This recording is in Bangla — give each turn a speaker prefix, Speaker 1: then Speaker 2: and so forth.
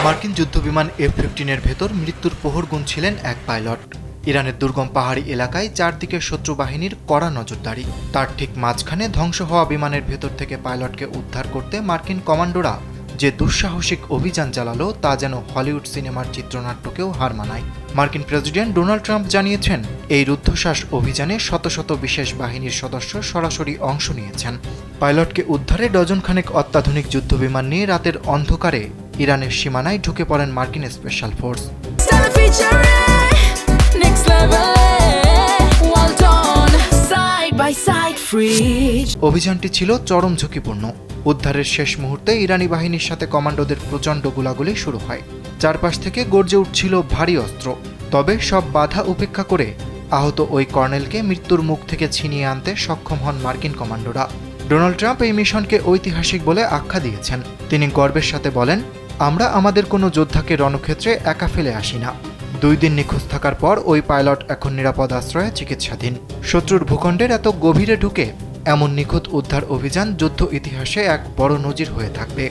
Speaker 1: মার্কিন যুদ্ধবিমান F-15 ভেতর মৃত্যুর প্রহর গুনছিলেন এক পাইলট। ইরানের দুর্গম পাহাড়ি এলাকায় চারদিকে শত্রু বাহিনীর কড়া নজরদারি। তার ঠিক মাঝখানে ধ্বংস হওয়া বিমানের ভেতর থেকে পাইলটকে উদ্ধার করতে মার্কিন কমান্ডোরা যে দুঃসাহসিক অভিযান চালালো তা যেন হলিউড সিনেমার চিত্রনাট্যকেও হার মানায়। মার্কিন প্রেসিডেন্ট ডোনাল্ড ট্রাম্প জানিয়েছেন, এই রুদ্ধশ্বাস অভিযানে শত শত বিশেষ বাহিনীর সদস্য সরাসরি অংশ নিয়েছেন। পাইলটকে উদ্ধারে ডজনখানেক অত্যাধুনিক যুদ্ধবিমান নিয়ে রাতের অন্ধকারে ইরানের সীমানায় ঢুকে পড়েন মার্কিন স্পেশাল ফোর্স। অভিযানটি ছিল চরম ঝুঁকিপূর্ণ। উদ্ধারের শেষ মুহূর্তে ইরানি বাহিনীর সাথে কমান্ডোদের প্রচণ্ড গোলাগুলি শুরু হয়। চারপাশ থেকে গর্জে উঠছিল ভারী অস্ত্র। তবে সব বাধা উপেক্ষা করে আহত ওই কর্নেলকে মৃত্যুর মুখ থেকে ছিনিয়ে আনতে সক্ষম হন মার্কিন কমান্ডোরা। ডোনাল্ড ট্রাম্প এই মিশনকে ঐতিহাসিক বলে আখ্যা দিয়েছেন। তিনি গর্বের সাথে বলেন, আমরা আমাদের কোনো যোদ্ধাকে রণক্ষেত্রে একা ফেলে আসি না। 2 দিন নিখোঁজ থাকার পর ওই পাইলট এখন নিরাপদ আশ্রয়ে চিকিৎসাধীন। শত্রুর ভূখণ্ডের এত গভীরে ঢুকে এমন নিখুঁত উদ্ধার অভিযান যুদ্ধ ইতিহাসে এক বড় নজির হয়ে থাকবে।